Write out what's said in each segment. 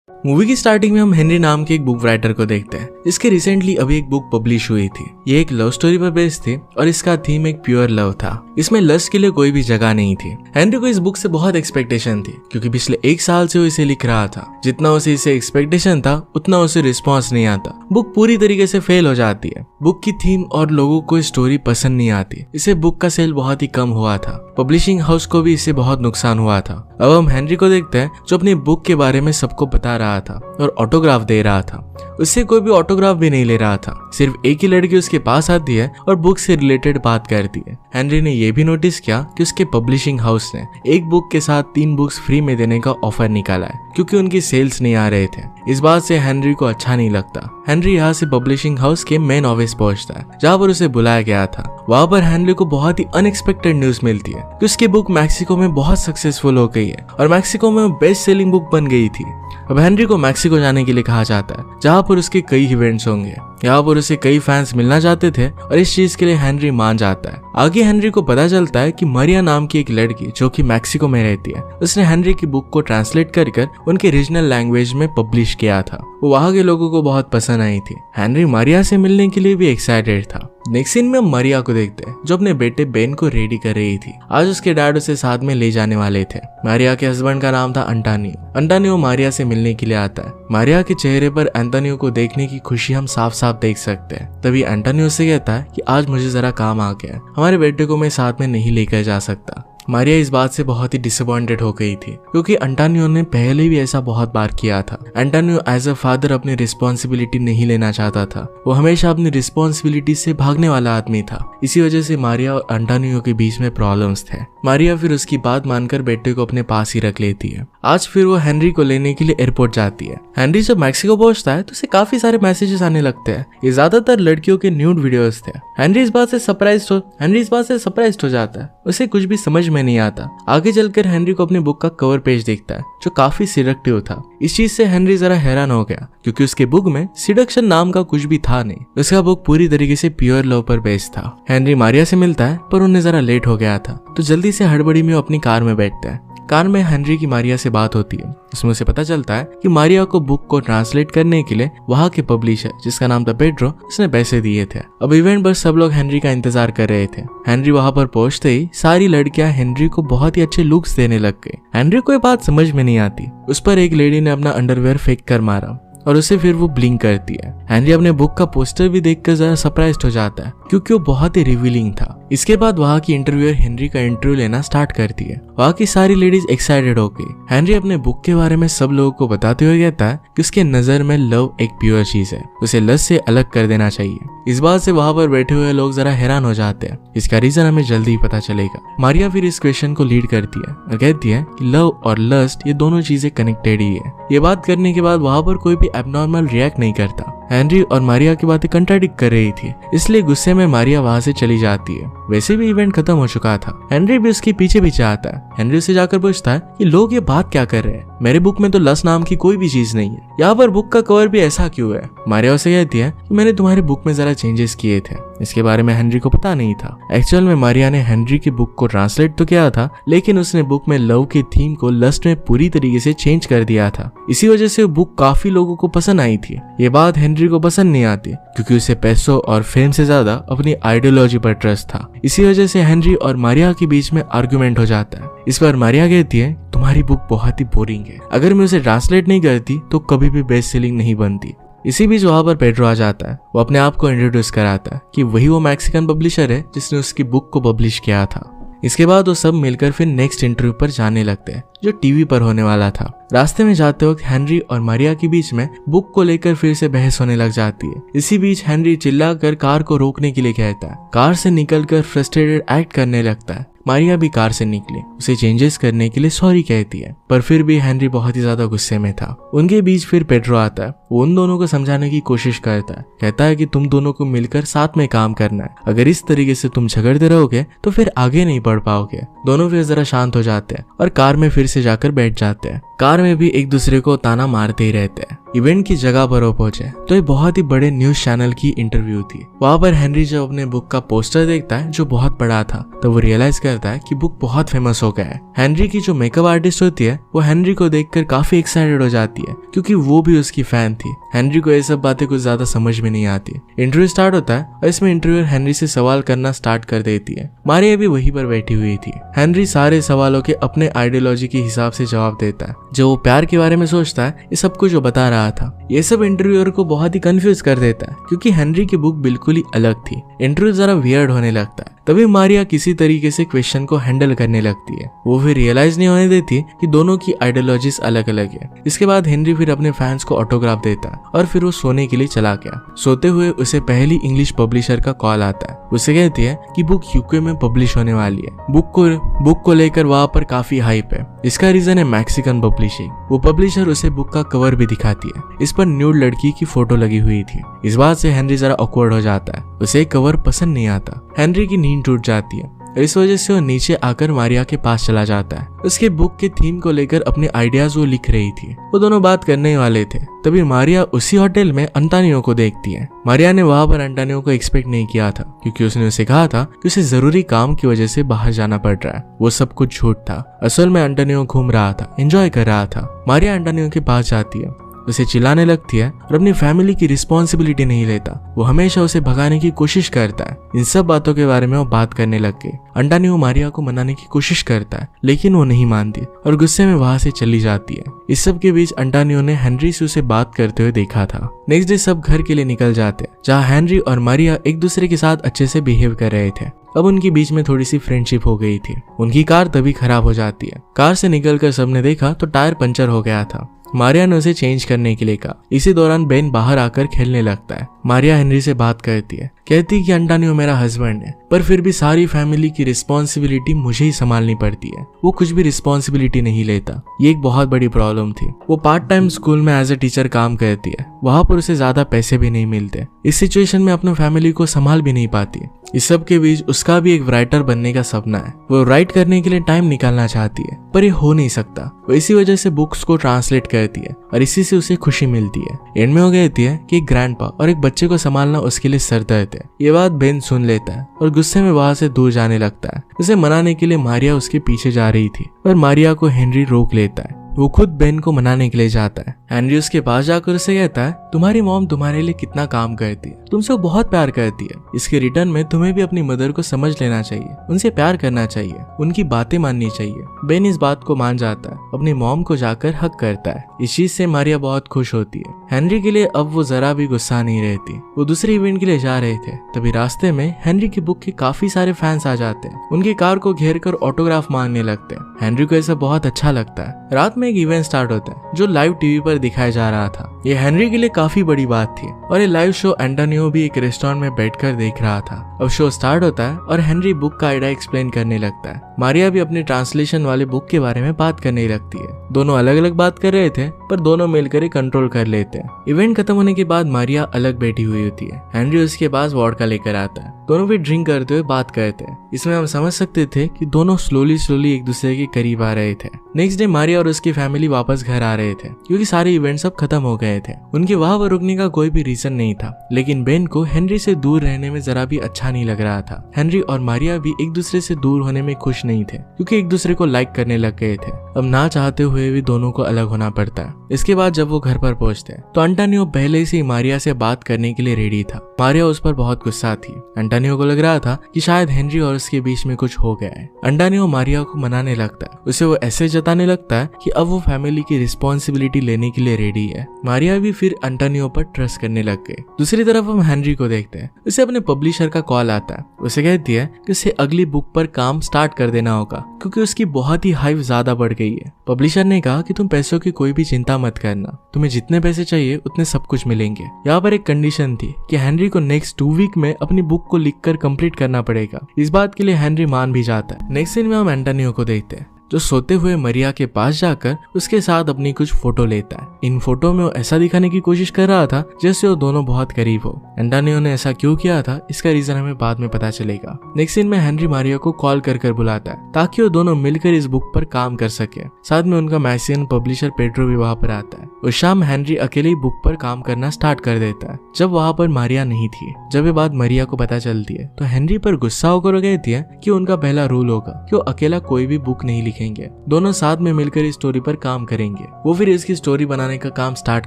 Movie की starting में हम हेनरी नाम के एक बुक राइटर को देखते हैं। इसके रिसेंटली अभी एक बुक पब्लिश हुई थी। ये एक लव स्टोरी पर बेस्ड थी और इसका थीम एक प्योर लव था। इसमें लस्ट के लिए कोई भी जगह नहीं थी। हेनरी को इस बुक से बहुत एक्सपेक्टेशन थी क्योंकि पिछले 1 साल से वो इसे लिख रहा था। जितना उसे इसे एक्सपेक्टेशन था उतना उसे रिस्पॉन्स नहीं आता। बुक पूरी तरीके से फेल हो जाती है। बुक की थीम और लोगों को स्टोरी पसंद नहीं आती। इसे बुक का सेल बहुत ही कम हुआ था। पब्लिशिंग हाउस को भी इससे बहुत नुकसान हुआ था। अब हम हेनरी को देखते हैं जो अपनी बुक के बारे में सबको बता रहा था और ऑटोग्राफ दे रहा था। उससे कोई भी ऑटोग्राफ भी नहीं ले रहा था। सिर्फ एक ही लड़की उसके पास आती है और बुक से रिलेटेड बात करती है। हेनरी ने यह भी नोटिस किया कि उसके पब्लिशिंग हाउस ने एक बुक के साथ 3 बुक्स फ्री में देने का ऑफर निकाला है क्योंकि उनकी सेल्स नहीं आ रहे थे। इस बात से हेनरी को अच्छा नहीं लगता। हेनरी यहाँ से पब्लिशिंग हाउस के मेन ऑफिस पहुंचता है जहाँ पर उसे बुलाया गया था। वहाँ पर हेनरी को बहुत ही अनएक्सपेक्टेड न्यूज मिलती है कि उसकी बुक मैक्सिको में बहुत सक्सेसफुल हो गई है और मैक्सिको में बेस्ट सेलिंग बुक बन गई थी। अब हेनरी को मैक्सिको जाने के लिए कहा जाता है जहाँ पर उसके कई इवेंट्स होंगे। यहाँ पर उसे कई फैंस मिलना चाहते थे और इस चीज के लिए हेनरी मान जाता है। आगे हेनरी को पता चलता है कि मारिया नाम की एक लड़की जो कि मैक्सिको में रहती है, उसने हेनरी की बुक को ट्रांसलेट कर उनके रीजनल लैंग्वेज में पब्लिश किया था। वो वहाँ के लोगों को बहुत पसंद आई थी। हेनरी मारिया से मिलने के लिए भी एक्साइटेड था। नेक्स्ट सीन में हम मारिया को देखते हैं जो अपने बेटे बेन को रेडी कर रही थी। आज उसके डैड उसे साथ में ले जाने वाले थे। मारिया के हस्बैंड का नाम था अंटोनियो। अंटोनियो मारिया से मिलने के लिए आता है। मारिया के चेहरे पर अंटोनियो को देखने की खुशी हम साफ साफ देख सकते हैं। तभी अंटोनियो से कहता है कि आज मुझे जरा काम आ गया है, हमारे बेटे को मैं साथ में नहीं लेकर जा सकता। मारिया इस बात से बहुत ही डिसअपॉइंटेड हो गई थी क्योंकि अंटोनियो ने पहले भी ऐसा बहुत बार किया था। अंटोनियो एज अ फादर अपनी रिस्पॉन्सिबिलिटी नहीं लेना चाहता था। वो हमेशा अपनी रिस्पॉन्सिबिलिटी से भागने वाला आदमी था। इसी वजह से मारिया और अंटोनियो के बीच में प्रॉब्लम्स थे। मारिया फिर उसकी बात मानकर बेटे को अपने पास ही रख लेती है। आज फिर वो हेनरी को लेने के लिए एयरपोर्ट जाती है। हेनरी जब मैक्सिको पहुंचता है तो उसे काफी सारे मैसेजेस आने लगते हैं। ये ज्यादातर लड़कियों के न्यूड वीडियोस थे। हेनरी इस बात से सरप्राइज्ड हो जाता है। उसे कुछ भी समझ में नहीं आता। आगे चलकर हेनरी को अपनी बुक का कवर पेज दिखता है जो काफी सिडक्टिव था। इस चीज से हेनरी जरा हैरान हो गया क्योंकि उसके बुक में सिडक्शन नाम का कुछ भी था नहीं। उसका बुक पूरी तरीके से प्योर लव पर बेस्ड था। हेनरी मारिया से मिलता है पर उन्हें जरा लेट हो गया था तो जल्दी से हड़बड़ी में अपनी कार में बैठता है। कार में हेनरी की मारिया से बात होती है। इसमें उसे पता चलता है कि मारिया को बुक को ट्रांसलेट करने के लिए वहाँ के पब्लिशर जिसका नाम था पेड्रो, उसने पैसे दिए थे। अब इवेंट पर सब लोग हेनरी का इंतजार कर रहे थे। हेनरी वहाँ पर पहुंचते ही सारी लड़कियां हेनरी को बहुत ही अच्छे लुक्स देने लग गई। हेनरी को ये बात समझ में नहीं आती। उस पर एक लेडी ने अपना अंडरवेयर फेंक कर मारा और उसे फिर वो ब्लिंक करती है। हेनरी अपने बुक का पोस्टर भी देखकर जरा सरप्राइज्ड हो जाता है क्योंकि वो बहुत ही रिवीलिंग था। इसके बाद वहाँ की इंटरव्यूअर हेनरी का इंटरव्यू लेना स्टार्ट करती है। वहाँ की सारी लेडीज एक्साइटेड हो गई। हेनरी अपने बुक के बारे में सब लोगों को बताते हुए कहता है कि उसके नजर में लव एक प्योर चीज है, उसे लस्ट से अलग कर देना चाहिए। इस बात से वहाँ पर बैठे हुए लोग जरा हैरान हो जाते हैं। इसका रीजन हमें जल्दी ही पता चलेगा। मारिया फिर इस क्वेश्चन को लीड करती है और कहती है कि लव और लस्ट ये दोनों चीजें कनेक्टेड ही है। ये बात करने के बाद वहाँ पर कोई भी एबनॉर्मल रिएक्ट नहीं करता। हेनरी और मारिया की बातें कंट्राडिक्ट कर रही थी, इसलिए गुस्से में मारिया वहाँ से चली जाती है। वैसे भी इवेंट खत्म हो चुका था। हेनरी भी उसके पीछे आता है। हेनरी से जाकर पूछता है कि लोग ये बात क्या कर रहे हैं, मेरे बुक में तो लस्ट नाम की कोई भी चीज नहीं है, यहाँ पर बुक का कवर भी ऐसा क्यों है। मारिया उसे कहती है कि मैंने तुम्हारी बुक में जरा चेंजेस किए थे। इसके बारे में हेनरी को पता नहीं था। एक्चुअल में मारिया ने हेनरी की बुक को ट्रांसलेट तो किया था लेकिन उसने बुक में लव की थीम को लस्ट में पूरी तरीके से चेंज कर दिया था। इसी वजह से बुक काफी लोगों को पसंद आई थी। ये बात हेनरी को पसंद नहीं आती क्योंकि उसे पैसों और फेम से ज्यादा अपनी आइडियोलॉजी पर ट्रस्ट था। इसी वजह से हेनरी और मारिया के बीच में आर्गुमेंट हो जाता है। इस पर मारिया कहती है तुम्हारी बुक बहुत ही बोरिंग है, अगर मैं उसे ट्रांसलेट नहीं करती तो कभी भी बेस्ट सेलिंग नहीं बनती। इसी बीच वहां पर पेड्रो आ जाता है। वो अपने आप को इंट्रोड्यूस कराता है कि वही वो मैक्सिकन पब्लिशर है जिसने उसकी बुक को पब्लिश किया था। इसके बाद वो सब मिलकर फिर नेक्स्ट इंटरव्यू पर जाने लगते हैं जो टीवी पर होने वाला था। रास्ते में जाते वक्त हेनरी और मारिया के बीच में बुक को लेकर फिर से बहस होने लग जाती है। इसी बीच हेनरी चिल्लाकर कार को रोकने के लिए कहता है। कार से निकलकर फ्रस्ट्रेटेड एक्ट करने लगता है। मारिया भी कार से निकली, उसे चेंजेस करने के लिए सॉरी कहती है पर फिर भी हेनरी बहुत ही ज्यादा गुस्से में था। उनके बीच फिर पेड्रो आता है। वो उन दोनों को समझाने की कोशिश करता है। कहता है कि तुम दोनों को मिलकर साथ में काम करना है, अगर इस तरीके से तुम झगड़ते रहोगे तो फिर आगे नहीं बढ़ पाओगे। दोनों फिर जरा शांत हो जाते हैं और कार में फिर से जाकर बैठ जाते हैं। कार में भी एक दूसरे को ताना मारते ही रहते हैं। इवेंट की जगह पर वो पहुंचे तो एक बहुत ही बड़े न्यूज चैनल की इंटरव्यू थी। वहां पर हेनरी जब अपने बुक का पोस्टर देखता है जो बहुत बड़ा था तो वो रियलाइज करता है कि बुक बहुत फेमस हो गया है। हेनरी की जो मेकअप आर्टिस्ट होती है वो हेनरी को देखकर काफी एक्साइटेड हो जाती है क्योंकि वो भी उसकी फैन थी। हेनरी को ये सब बातें कुछ ज्यादा समझ में नहीं आती। इंटरव्यू स्टार्ट होता है और इसमें इंटरव्यूअर हेनरी से सवाल करना स्टार्ट कर देती है। मारिया भी वहीं पर बैठी हुई थी। हेनरी सारे सवालों के अपने आइडियोलॉजी के हिसाब से जवाब देता है। जो वो प्यार के बारे में सोचता है ये सब कुछ जो बता रहा था। ये सब इंटरव्यूअर को बहुत ही कंफ्यूज कर देता है क्योंकि हेनरी की बुक बिल्कुल ही अलग थी। इंटरव्यू जरा वियर्ड होने लगता है। तभी मारिया किसी तरीके से क्वेश्चन को हैंडल करने लगती है। वो फिर रियलाइज नहीं होने देती कि दोनों की आइडियोलॉजीज अलग अलग है। इसके बाद हेनरी फिर अपने फैंस को ऑटोग्राफ देता है और फिर वो सोने के लिए चला गया। सोते हुए उसे पहली इंग्लिश पब्लिशर का कॉल आता है। उसे कहती है कि बुक यूके में पब्लिश होने वाली है। बुक को लेकर वहां पर काफी हाइप है। इसका रीजन है मैक्सिकन पब्लिशिंग। वो पब्लिशर उसे बुक का कवर भी दिखाती है। इस पर न्यूड लड़की की फोटो लगी हुई थी। इस बात से हेनरी जरा ऑकवर्ड हो जाता है। उसे कवर पसंद नहीं आता। हेनरी की नींद टूट जाती है। इस वजह से वो नीचे आकर मारिया के पास चला जाता है। उसके बुक के थीम को लेकर अपने आइडियाज वो लिख रही थी। वो दोनों बात करने वाले थे। तभी मारिया उसी होटल में अंटानियो को देखती है। मारिया ने वहां पर अंटानियो को एक्सपेक्ट नहीं किया था क्योंकि उसने उसे कहा था कि उसे जरूरी काम की वजह से बाहर जाना पड़ रहा है। वो सब कुछ झूठ था। असल में अंटानियो घूम रहा था, एंजॉय कर रहा था। मारिया अंटानियो के पास जाती है, उसे चिल्लाने लगती है और अपनी फैमिली की रिस्पॉन्सिबिलिटी नहीं लेता। वो हमेशा उसे भगाने की कोशिश करता है। इन सब बातों के बारे में वो बात करने लग गई। अंटानियो मारिया को मनाने की कोशिश करता है लेकिन वो नहीं मानती और गुस्से में वहां से चली जाती है। इस सब के बीच अंटानियो ने हेनरी से उसे बात करते हुए देखा था। नेक्स्ट डे सब घर के लिए निकल जाते हैं जहाँ हेनरी और मारिया एक दूसरे के साथ अच्छे से बिहेव कर रहे थे। अब उनके बीच में थोड़ी सी फ्रेंडशिप हो गई थी। उनकी कार तभी खराब हो जाती है। कार से निकलकर सबने देखा तो टायर पंचर हो गया था। मारिया ने उसे चेंज करने के लिए कहा। इसी दौरान बेन बाहर आकर खेलने लगता है। मारिया हेनरी से बात करती है, कहती कि अंटानियो मेरा हस्बैंड है पर फिर भी सारी फैमिली की रिस्पॉन्सिबिलिटी मुझे ही संभालनी पड़ती है। वो कुछ भी रिस्पॉन्सिबिलिटी नहीं लेता। ये एक बहुत बड़ी प्रॉब्लम थी। वो पार्ट टाइम स्कूल में एज ए टीचर काम करती है। वहां पर उसे ज्यादा पैसे भी नहीं मिलते। इस सिचुएशन में अपनी फैमिली को संभाल भी नहीं पाती। इस सब के बीच उसका भी एक राइटर बनने का सपना है। वो राइट करने के लिए टाइम निकालना चाहती है पर ये हो नहीं सकता। वो इसी वजह से बुक्स को ट्रांसलेट करती है और इसी से उसे खुशी मिलती है। एंड में हो कहती है कि एक ग्रैंडपा और एक बच्चे को संभालना उसके लिए सरदर्द है। ये बात बेन सुन लेता है और गुस्से में वहां से दूर जाने लगता है। उसे मनाने के लिए मारिया उसके पीछे जा रही थी पर मारिया को हेनरी रोक लेता है। वो खुद बेन को मनाने के लिए जाता है। हेनरी उसके पास जाकर उसे कहता है, तुम्हारी मॉम तुम्हारे लिए कितना काम करती है, तुमसे वो बहुत प्यार करती है। इसके रिटर्न में तुम्हें भी अपनी मदर को समझ लेना चाहिए, उनसे प्यार करना चाहिए, उनकी बातें माननी चाहिए। बेन इस बात को मान जाता है, अपनी मॉम को जाकर हक करता है। इस चीज से मारिया बहुत खुश होती है। हेनरी के लिए अब वो जरा भी गुस्सा नहीं रहती। वो दूसरे इवेंट के लिए जा रहे थे तभी रास्ते में हेनरी की बुक के काफी सारे फैंस आ जाते हैं। उनकी कार को घेर कर ऑटोग्राफ मांगने लगते हैं। हेनरी को ऐसा बहुत अच्छा लगता है। रात में एक इवेंट स्टार्ट होता है जो लाइव टीवी पर दिखाया जा रहा था। ये हेनरी के लिए काफी बड़ी बात थी और ये लाइव शो एंटोनियो भी एक रेस्टोरेंट में बैठकर देख रहा था। अब शो स्टार्ट होता है और हेनरी बुक का आइडिया एक्सप्लेन करने लगता है। मारिया भी अपनी ट्रांसलेशन वाले बुक के बारे में बात करने लगती है। दोनों अलग अलग बात कर रहे थे पर दोनों मिलकर कंट्रोल कर लेते हैं। इवेंट खत्म होने के बाद मारिया अलग बैठी हुई होती है। हेनरी उसके पास वोडका लेकर आता है। दोनों भी ड्रिंक करते हुए बात करते हैं। इसमें हम समझ सकते थे कि दोनों स्लोली एक दूसरे के करीब आ रहे थे। नेक्स्ट डे मारिया और उसकी फैमिली वापस घर आ रहे थे क्योंकि सारे इवेंट्स अब खत्म हो गए थे। उनके वहां पर रुकने का कोई भी रीजन नहीं था। लेकिन बेन को हेनरी से दूर रहने में जरा भी अच्छा नहीं लग रहा था। हेनरी और मारिया भी एक दूसरे से दूर होने में खुश नहीं थे क्योंकि एक दूसरे को लाइक करने लग गए थे। अब ना चाहते हुए भी दोनों को अलग होना पड़ता है। इसके बाद जब वो घर पर पहुंचते हैं तो अंटोनियो पहले से ही मारिया से बात करने के लिए रेडी था। मारिया उस पर बहुत गुस्सा थी। अंटोनियो को लग रहा था कि शायद हेनरी और उसके बीच में कुछ हो गया है। अंटोनियो मारिया को मनाने लगता है। उसे वो ऐसे जताने लगता है कि अब वो फैमिली की रिस्पॉन्सिबिलिटी लेने के लिए रेडी है। मारिया भी फिर अंटोनियो पर ट्रस्ट करने लग गए। दूसरी तरफ हम हेनरी को देखते हैं। उसे अपने पब्लिशर का कॉल आता है। उसे कहती है कि उसे अगली बुक पर काम स्टार्ट कर देना होगा क्योंकि उसकी बहुत ही हाइप ज्यादा बढ़ गई है। पब्लिशर ने कहा कि तुम पैसों की कोई भी चिंता मत करना, तुम्हें जितने पैसे चाहिए उतने सब कुछ मिलेंगे। यहाँ पर एक कंडीशन थी कि हेनरी को नेक्स्ट 2 वीक में अपनी बुक को लिखकर कंप्लीट करना पड़ेगा। इस बात के लिए हेनरी मान भी जाता है। नेक्स्ट सीन में हम एंटोनियो को देखते हैं जो सोते हुए मारिया के पास जाकर उसके साथ अपनी कुछ फोटो लेता है। इन फोटो में वो ऐसा दिखाने की कोशिश कर रहा था जैसे वो दोनों बहुत करीब हो। एंटोनियो ने ऐसा क्यों किया था इसका रीजन हमें बाद में पता चलेगा। नेक्स्ट सीन में हेनरी मारिया को कॉल कर बुलाता है ताकि वो दोनों मिलकर इस बुक पर काम कर सके। साथ में उनका मैक्सिकन पब्लिशर पेड्रो भी वहां पर आता है। उस शाम हेनरी अकेले ही बुक पर काम करना स्टार्ट कर देता है जब वहाँ पर मारिया नहीं थी। जब ये बात मारिया को पता चलती है तो हेनरी पर गुस्सा होकर कहती है कि उनका पहला रूल होगा कि वो अकेला कोई भी बुक नहीं लिखेंगे, दोनों साथ में मिलकर इस स्टोरी पर काम करेंगे। वो फिर इसकी स्टोरी बनाने का काम स्टार्ट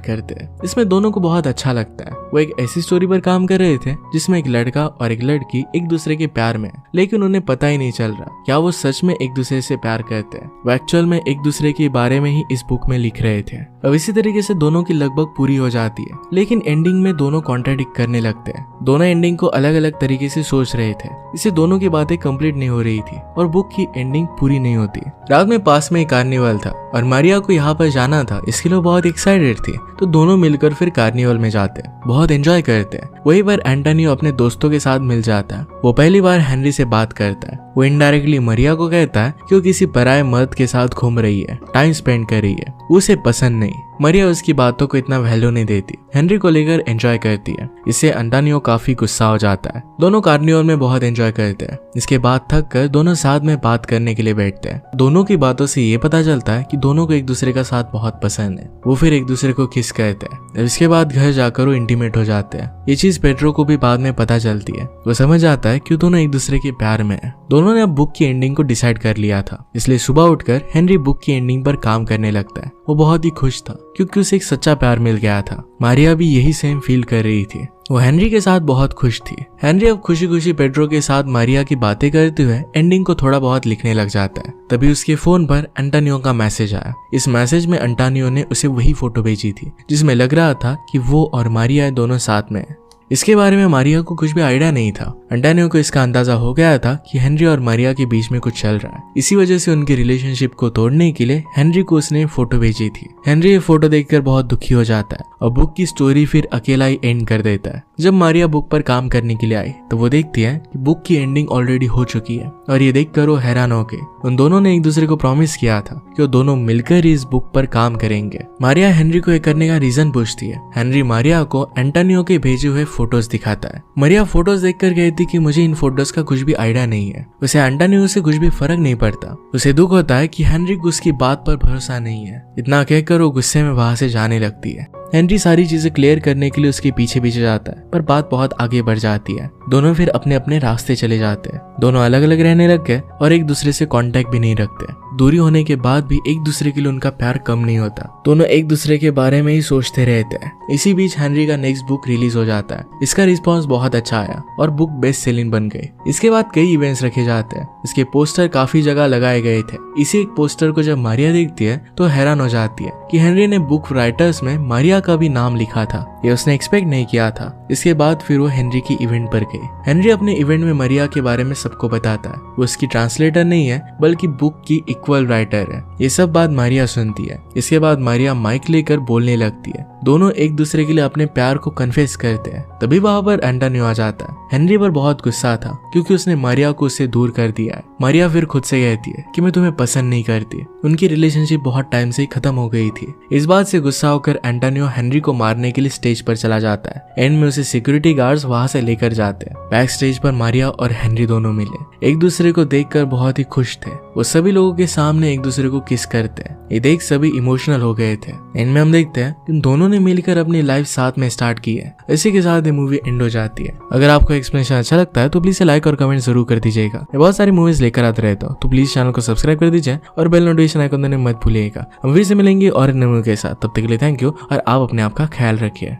करते हैं। इसमें दोनों को बहुत अच्छा लगता है। वो एक ऐसी स्टोरी पर काम कर रहे थे जिसमें एक लड़का और एक लड़की एक दूसरे के प्यार में है, लेकिन उन्हें पता ही नहीं चल रहा क्या वो सच में एक दूसरे से प्यार करते हैं। वो एक्चुअल में एक दूसरे के बारे में ही इस बुक में लिख रहे थे। अब इसी तरीके से दोनों की लगभग पूरी हो जाती है, लेकिन एंडिंग में दोनों कॉन्ट्राडिक्ट करने लगते हैं। दोनों एंडिंग को अलग अलग तरीके से सोच रहे थे, इससे दोनों की बातें कंप्लीट नहीं हो रही थी और बुक की एंडिंग पूरी नहीं होती। रात में पास में एक कार्निवल था और मारिया को यहाँ पर जाना था, इसके लिए बहुत एक्साइटेड थी। तो दोनों मिलकर फिर कार्निवल में जाते हैं, बहुत एंजॉय करते हैं। वहीं पर एंटोनियो अपने दोस्तों के साथ मिल जाता है। वो पहली बार हेनरी से बात करता है। वो इनडायरेक्टली मारिया को कहता है कि वो किसी पराये मर्द के साथ घूम रही है, टाइम स्पेंड कर रही है, उसे पसंद नहीं। मारिया उसकी बातों को इतना वैल्यू नहीं देती, हेनरी को लेकर एंजॉय करती है। इससे एंटोनियो काफी गुस्सा हो जाता है। दोनों कार्निवल में बहुत एंजॉय करते हैं। इसके बाद थक कर दोनों साथ में बात करने के लिए बैठते हैं। दोनों की बातों से ये पता चलता है कि दोनों को एक दूसरे का साथ बहुत पसंद है। वो फिर एक दूसरे को किस करते हैं। इसके बाद घर जाकर वो इंटीमेट हो जाते हैं। ये चीज पेड्रो को भी बाद में पता चलती है। वो समझ आता है कि दोनों एक दूसरे के प्यार में है। दोनों ने अब बुक की एंडिंग को डिसाइड कर लिया था, इसलिए सुबह उठकर हेनरी बुक की एंडिंग पर काम करने लगता है। वो बहुत ही खुश था क्योंकि उसे एक सच्चा प्यार मिल गया था। मारिया भी यही सेम फील कर रही थी। वो हेनरी के साथ बहुत खुश थी। हेनरी अब खुशी खुशी पेड्रो के साथ मारिया की बातें करते हुए एंडिंग को थोड़ा बहुत लिखने लग जाता है। तभी उसके फोन पर एंटोनियो का मैसेज आया। इस मैसेज में एंटोनियो ने उसे वही फोटो भेजी थी जिसमें लग रहा था कि वो और मारिया दोनों साथ में है। इसके बारे में मारिया को कुछ भी आइडिया नहीं था। एंटोनियो को इसका अंदाजा हो गया था कि हेनरी और मारिया के बीच में कुछ चल रहा है। इसी वजह से उनके रिलेशनशिप को तोड़ने के लिए हेनरी को उसने फोटो भेजी थी। हेनरी ये फोटो देखकर बहुत दुखी हो जाता है और बुक की स्टोरी फिर अकेला ही एंड कर देता है। जब मारिया बुक पर काम करने के लिए आई तो वो देखती है कि बुक की एंडिंग ऑलरेडी हो चुकी है और ये देखकर वो हैरान हो गई। उन दोनों ने एक दूसरे को प्रॉमिस किया था कि वो दोनों मिलकर इस बुक पर काम करेंगे। मारिया हेनरी को ये करने का रीजन पूछती है। हेनरी मारिया को एंटोनियो के भेजे हुए फोटोज दिखाता है। मारिया फोटोज देखकर कहती कि मुझे इन फोटोज का कुछ भी आइडिया नहीं है। उसे एंटोनियो से कुछ भी फर्क नहीं पड़ता। उसे दुख होता है कि हेनरी को उसकी बात पर भरोसा नहीं है। इतना कहकर वो गुस्से में वहां से जाने लगती है। हेनरी सारी चीजें क्लियर करने के लिए उसके पीछे पीछे जाता है, पर बात बहुत आगे बढ़ जाती है। दोनों फिर अपने अपने रास्ते चले जाते हैं। दोनों अलग अलग रहने लग गए और एक दूसरे से कांटेक्ट भी नहीं रखते। दूरी होने के बाद भी एक दूसरे के लिए उनका प्यार कम नहीं होता। दोनों एक दूसरे के बारे में ही सोचते रहते हैं। इसी बीच हेनरी का नेक्स्ट बुक रिलीज हो जाता है। इसका रिस्पॉन्स बहुत अच्छा आया और बुक बेस्ट सेलिंग बन गई। इसके बाद कई इवेंट्स रखे जाते हैं। इसके पोस्टर काफी जगह लगाए गए थे। इसी एक पोस्टर को जब मारिया देखती है तो हैरान हो जाती है कि हेनरी ने बुक राइटर्स में मारिया का भी नाम लिखा था। ये उसने एक्सपेक्ट नहीं किया था। इसके बाद फिर वो हेनरी की इवेंट पर गई। हेनरी अपने इवेंट में मारिया के बारे में सबको बताता है। वो उसकी ट्रांसलेटर नहीं है बल्कि बुक की इक्वल राइटर है। ये सब बात मारिया सुनती है। इसके बाद मारिया माइक लेकर बोलने लगती है। दोनों एक दूसरे के लिए अपने प्यार को कन्फेस करते हैं। तभी वहां पर एंटोनियो आ जाता है। हेनरी पर बहुत गुस्सा था क्योंकि उसने मारिया को उससे दूर कर दिया है। मारिया फिर खुद से कहती है कि मैं तुम्हें पसंद नहीं करती। उनकी रिलेशनशिप बहुत टाइम से ही खत्म हो गई थी। इस बात से गुस्सा होकर एंटोनियो हेनरी को मारने के लिए स्टेज पर चला जाता है। एंड में उसे सिक्योरिटी गार्ड्स वहां से लेकर जाते हैं। बैक स्टेज पर मारिया और हेनरी दोनों मिले। एक दूसरे को देखकर बहुत ही खुश थे। वो सभी लोगों के सामने एक दूसरे को किस करते हैं। ये देख सभी इमोशनल हो गए थे। एंड में हम देखते हैं कि दोनों ने मिलकर अपनी लाइफ साथ में स्टार्ट की है। इसी के साथ ये मूवी एंड हो जाती है। अगर आपको एक्सप्लेनेशन अच्छा लगता है तो प्लीज लाइक और कमेंट जरूर कर दीजिएगा। मैं बहुत सारी मूवीज लेकर आते रहता हूँ, तो प्लीज चैनल को सब्सक्राइब कर दीजिए और बेल नोटिफिकेशन आइकन देना मत भूलिएगा। हम फिर से मिलेंगे और नए मूवी के साथ। तब तक के लिए थैंक यू और आप अपने आप का ख्याल रखिए।